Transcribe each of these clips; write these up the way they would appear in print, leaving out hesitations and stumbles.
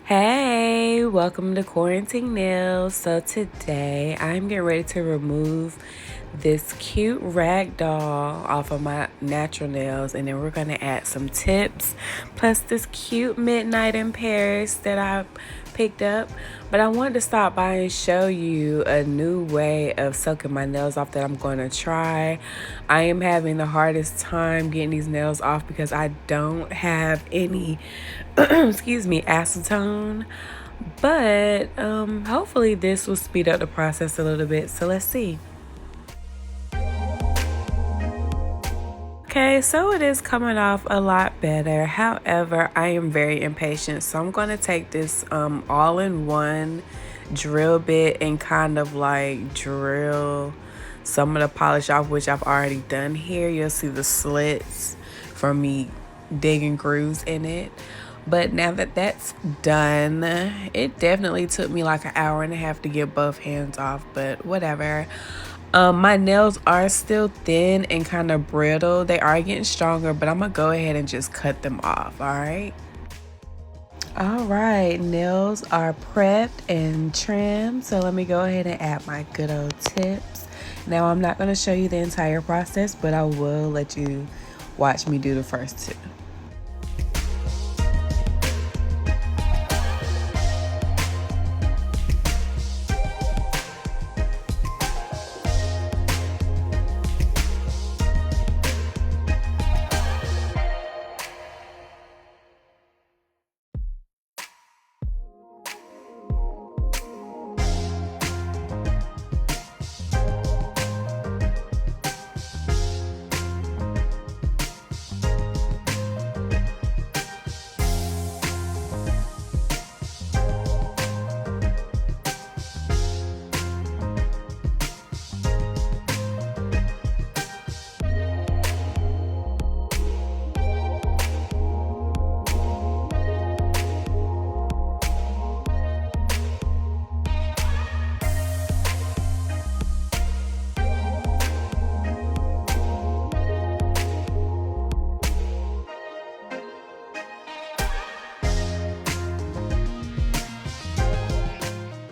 Hey, welcome to Quarantine Nails. So today I'm getting ready to remove this cute rag doll off of my natural nails, and then we're going to add some tips plus this cute Midnight in Paris that I picked up. But I wanted to stop by and show you a new way of soaking my nails off that I'm going to try. I am having the hardest time getting these nails off because I don't have any excuse me, acetone, but hopefully this will speed up the process a little bit. So let's see. Okay, so it is coming off a lot better. However, I am very impatient, so I'm going to take this all-in-one drill bit and kind of like drill some of the polish off, which I've already done here. You'll see the slits from me digging grooves in it. But now that that's done, it definitely took me like an hour and a half to get both hands off, but whatever. My nails are still thin and kind of brittle. They are getting stronger, but I'm gonna go ahead and just cut them off, all right? All right, nails are prepped and trimmed, so let me go ahead and add my good old tips. Now, I'm not gonna show you the entire process, but I will let you watch me do the first two.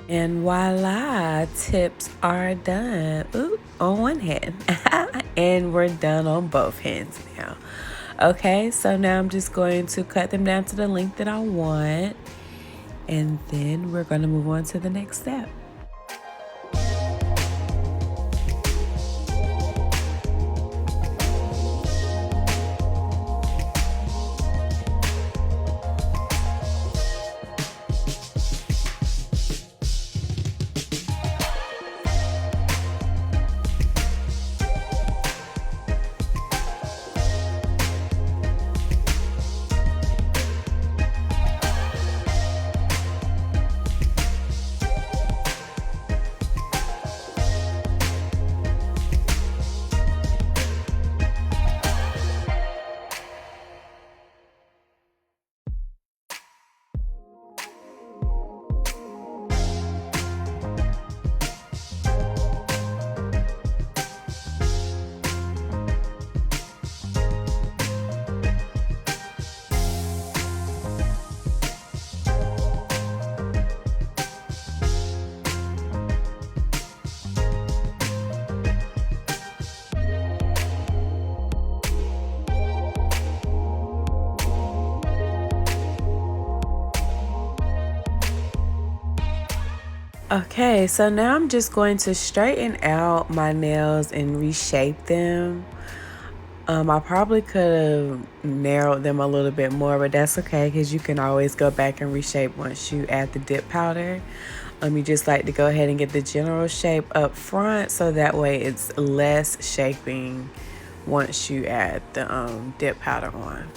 And voila, tips are done. Ooh, on one hand. And we're done on both hands now. Okay, so now I'm just going to cut them down to the length that I want. And then we're going to move on to the next step. Okay, so now I'm just going to straighten out my nails and reshape them. I probably could have narrowed them a little bit more, but that's okay because you can always go back and reshape once you add the dip powder. You just like to go ahead and get the general shape up front so that way it's less shaping once you add the dip powder on.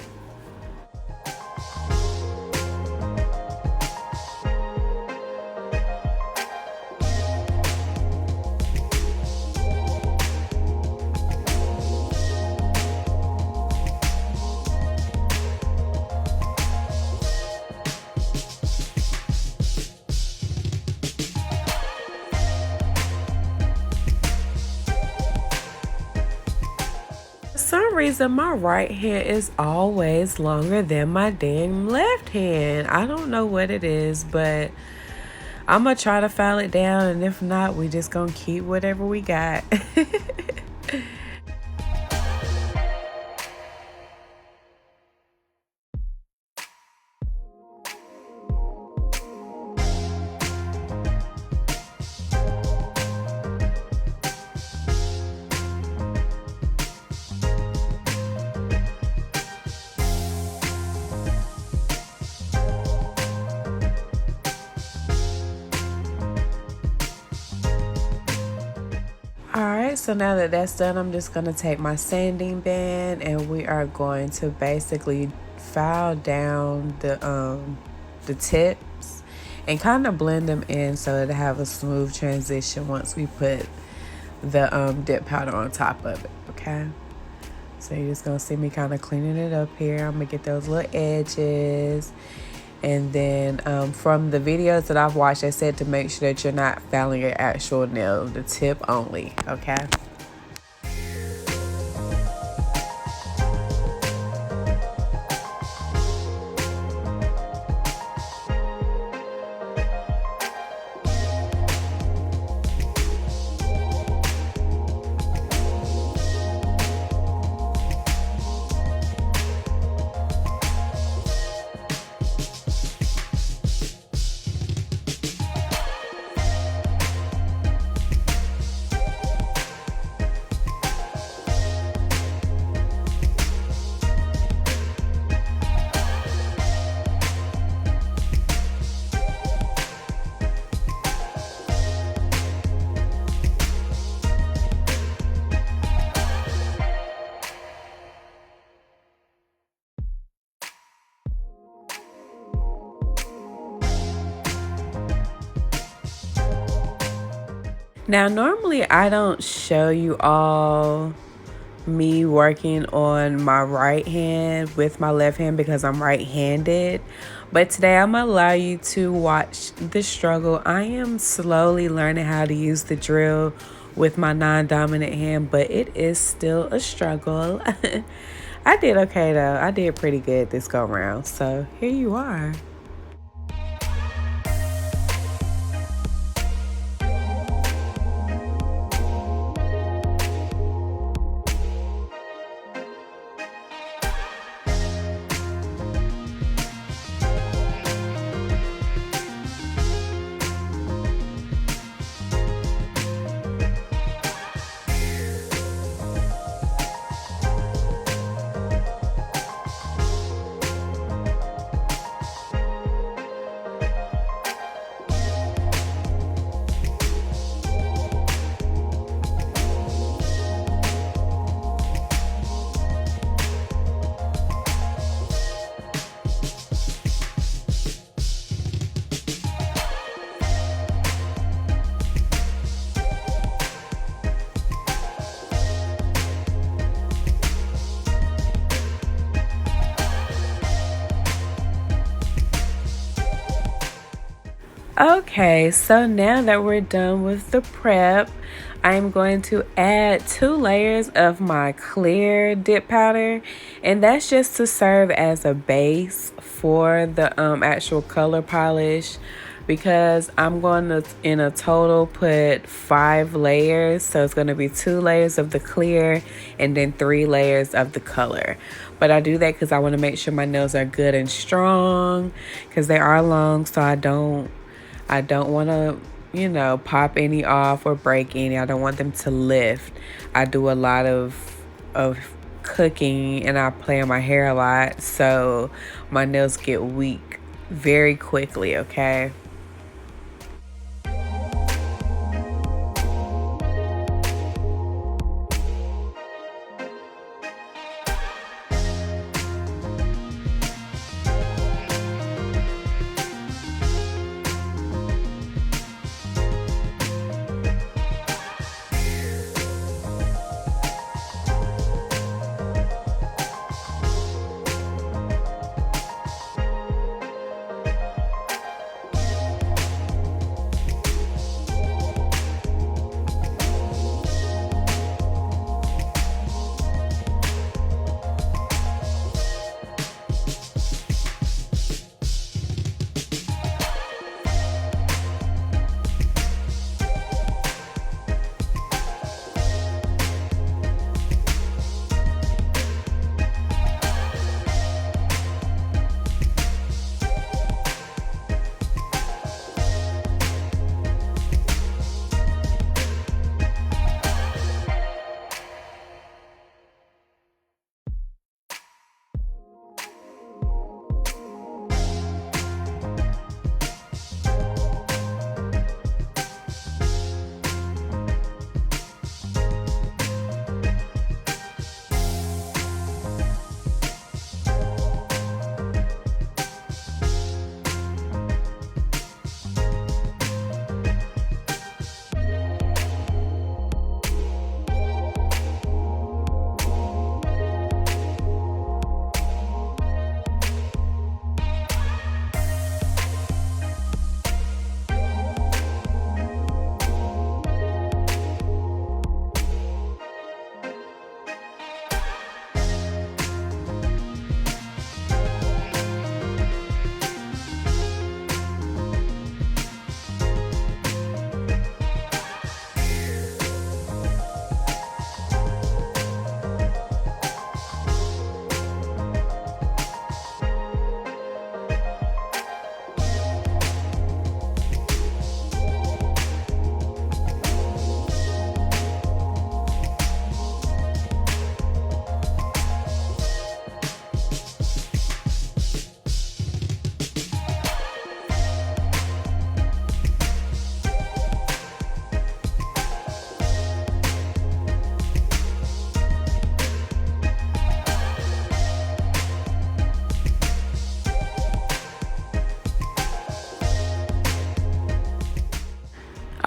For some reason, my right hand is always longer than my damn left hand. I don't know what it is, but I'm going to try to file it down. And if not, we just going to keep whatever we got. Alright, so now that that's done, I'm just going to take my sanding band and we are going to basically file down the tips and kind of blend them in so it'll have a smooth transition once we put the dip powder on top of it, okay? So you're just going to see me kind of cleaning it up here. I'm going to get those little edges. And then from the videos that I've watched, I said to make sure that you're not filing your actual nail, the tip only, okay? Now, normally I don't show you all me working on my right hand with my left hand because I'm right-handed. But today I'm gonna allow you to watch the struggle. I am slowly learning how to use the drill with my non-dominant hand, but it is still a struggle. I did okay though. I did pretty good this go round. So here you are. Okay, so now that we're done with the prep, I'm going to add 2 layers of my clear dip powder, and that's just to serve as a base for the actual color polish, because I'm going to in a total put 5 layers. So it's going to be 2 layers of the clear and then 3 layers of the color. But I do that because I want to make sure my nails are good and strong, because they are long, so I don't want to, you know, pop any off or break any. I don't want them to lift. I do a lot of cooking and I play in my hair a lot, so my nails get weak very quickly, okay?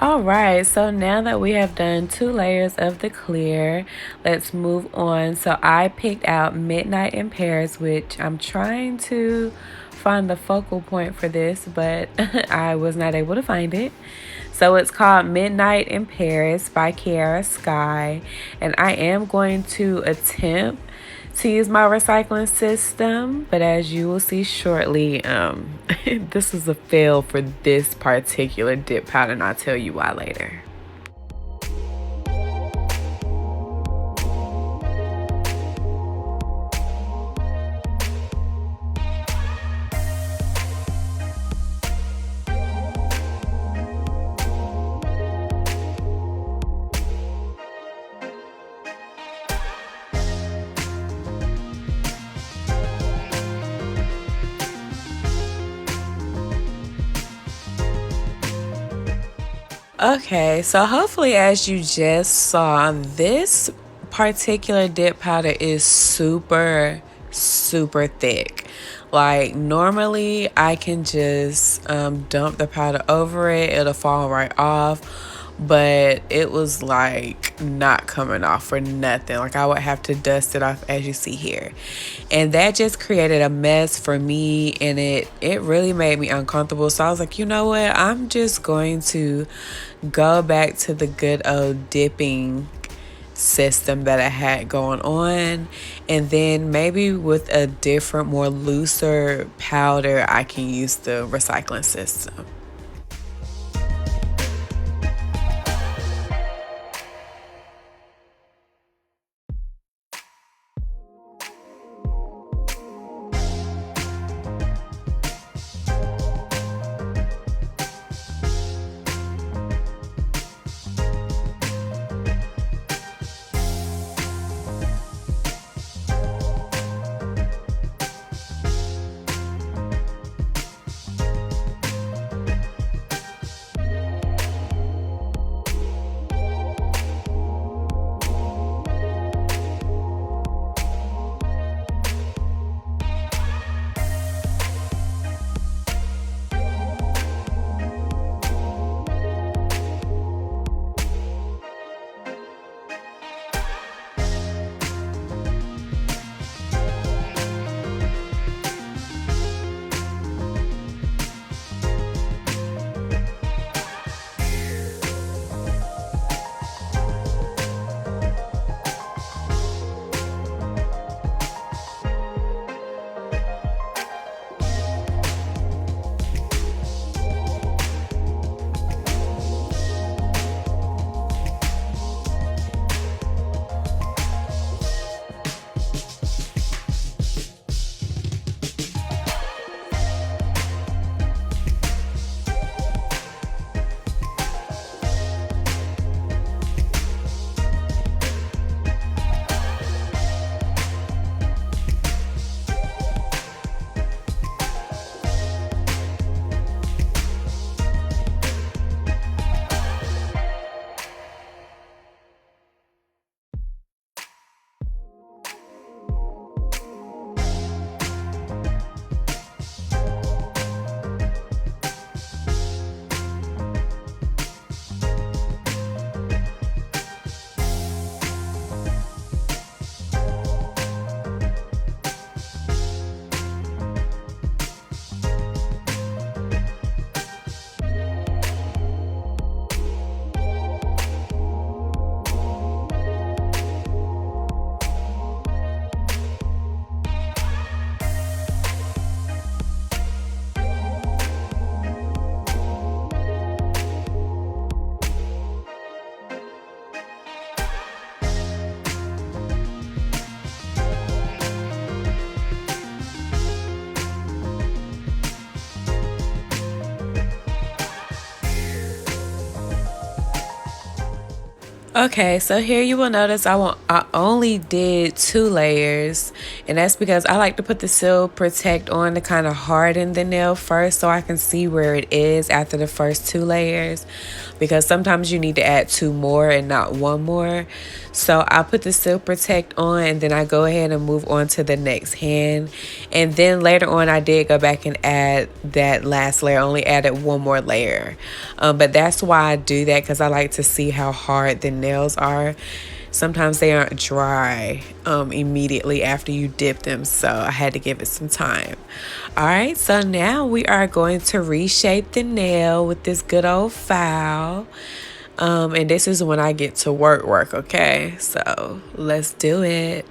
All right, so now that we have done 2 layers of the clear, let's move on. So I picked out Midnight in Paris, which I'm trying to find the focal point for this, but I was not able to find it. So it's called Midnight in Paris by Kiara Sky, and I am going to attempt to use my recycling system, but as you will see shortly, this is a fail for this particular dip powder, and I'll tell you why later. Okay, so hopefully, as you just saw, this particular dip powder is super, super thick. Like, normally I can just dump the powder over it, it'll fall right off, but it was like not coming off for nothing. Like, I would have to dust it off, as you see here, and that just created a mess for me, and it really made me uncomfortable. So I was like, you know what, I'm just going to go back to the good old dipping system that I had going on, and then maybe with a different, more looser powder, I can use the recycling system. Okay, so here you will notice I only did 2 layers, and that's because I like to put the Seal Protect on to kind of harden the nail first so I can see where it is after the first 2 layers, because sometimes you need to add 2 more and not 1 more. So I put the Seal Protect on, and then I go ahead and move on to the next hand, and then later on I did go back and add that last layer, only added 1 more layer. But that's why I do that, because I like to see how hard the nails are. Sometimes they aren't dry immediately after you dip them, so I had to give it some time. All right, so now we are going to reshape the nail with this good old file. And this is when I get to work, okay? So let's do it.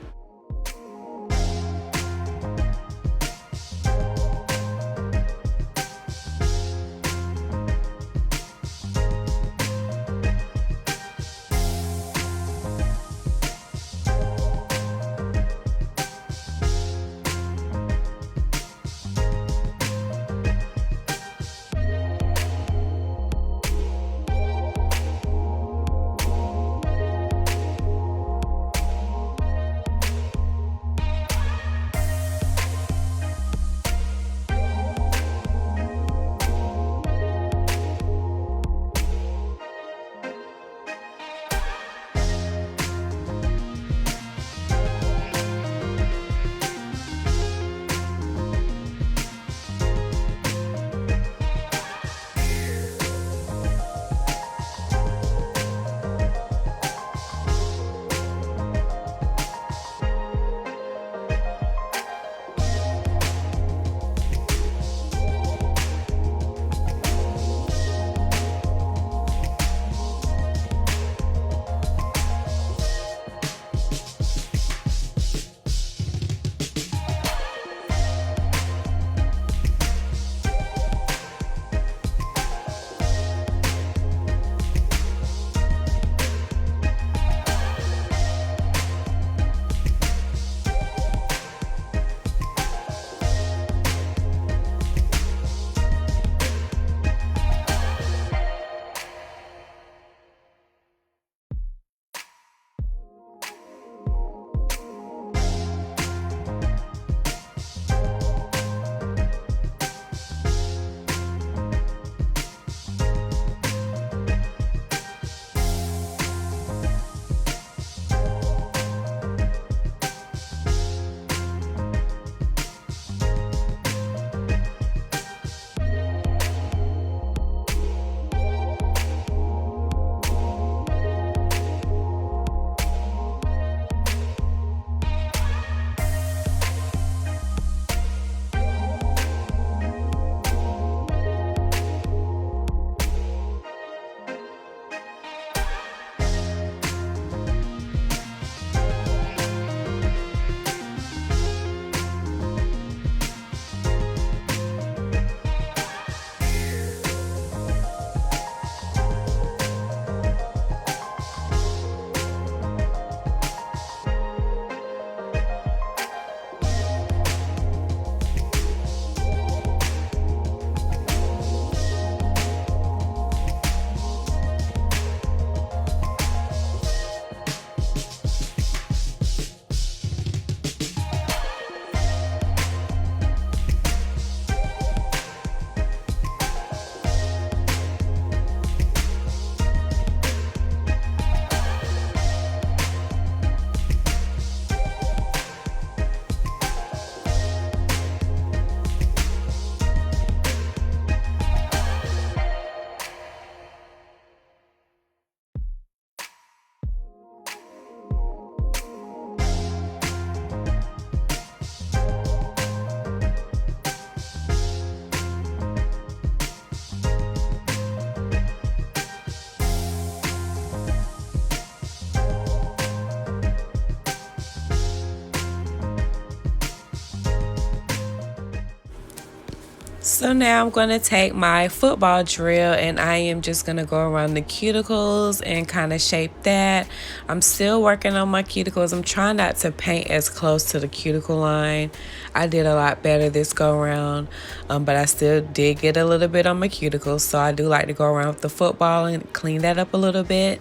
So now I'm going to take my football drill and I am just going to go around the cuticles and kind of shape that. I'm still working on my cuticles. I'm trying not to paint as close to the cuticle line. I did a lot better this go around, but I still did get a little bit on my cuticles. So I do like to go around with the football and clean that up a little bit.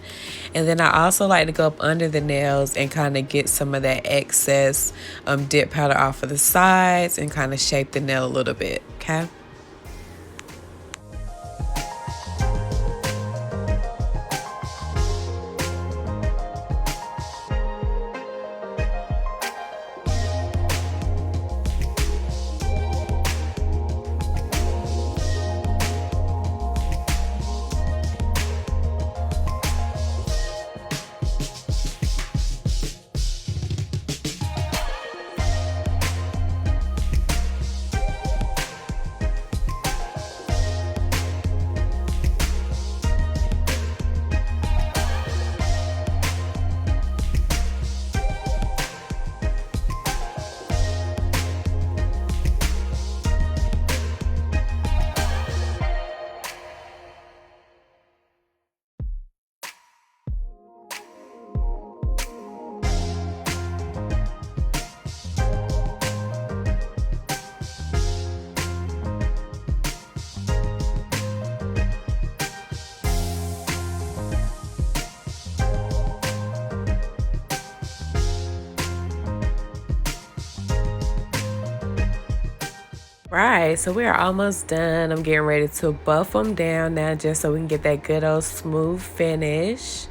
And then I also like to go up under the nails and kind of get some of that excess dip powder off of the sides and kind of shape the nail a little bit, okay? Right, so we are almost done. I'm getting ready to buff them down now just so we can get that good old smooth finish.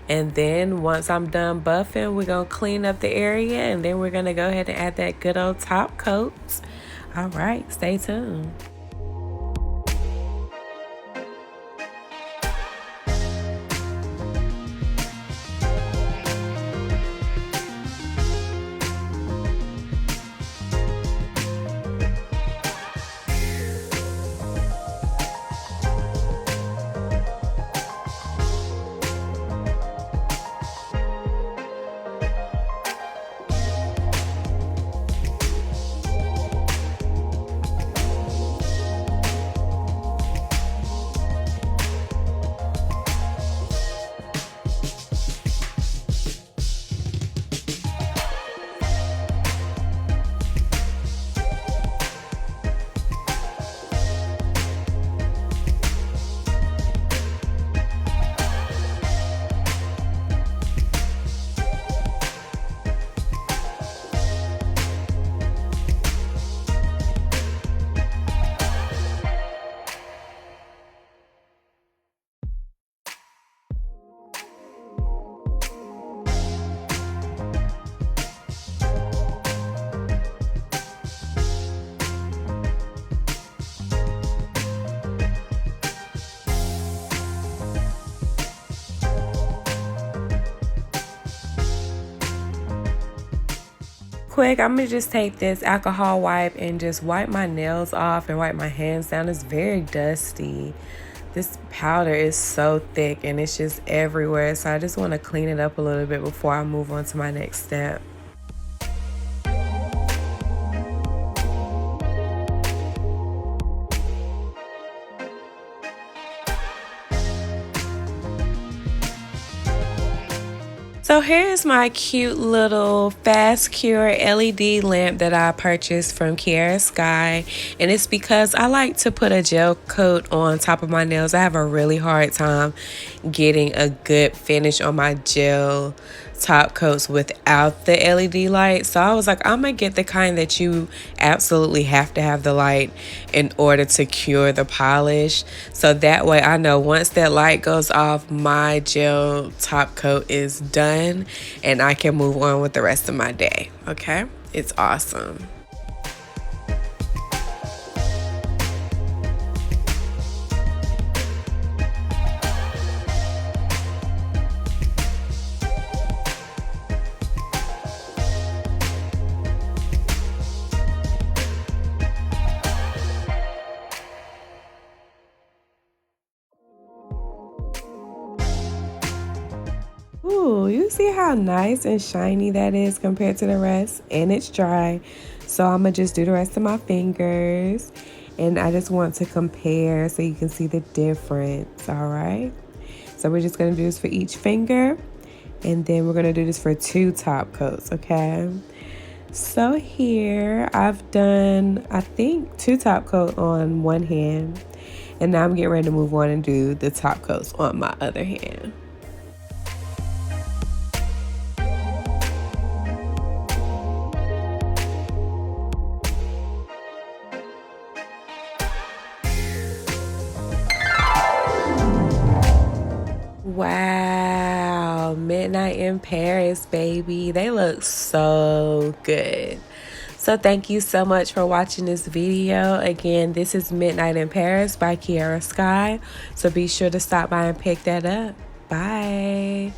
And then once I'm done buffing, we're going to clean up the area and then we're going to go ahead and add that good old top coat. All right, stay tuned. Quick, I'm gonna just take this alcohol wipe and just wipe my nails off and wipe my hands down. It's very dusty. This powder is so thick and it's just everywhere, so I just want to clean it up a little bit before I move on to my next step. So here's my cute little fast cure LED lamp that I purchased from Kiara Sky, and it's because I like to put a gel coat on top of my nails. I have a really hard time getting a good finish on my gel top coats without the LED light. So I was like, I'm gonna get the kind that you absolutely have to have the light in order to cure the polish. So that way I know once that light goes off, my gel top coat is done and I can move on with the rest of my day. Okay, it's awesome. Ooh, you see how nice and shiny that is compared to the rest? And it's dry. So I'm going to just do the rest of my fingers. And I just want to compare so you can see the difference, all right? So we're just gonna do this for each finger, and then we're gonna do this for 2 top coats, okay? So here I've done, I think, 2 top coat on one hand, and now I'm getting ready to move on and do the top coats on my other hand. Wow, Midnight in Paris, baby. They look so good. So thank you so much for watching this video. Again, this is Midnight in Paris by Kiara Sky. So be sure to stop by and pick that up. Bye.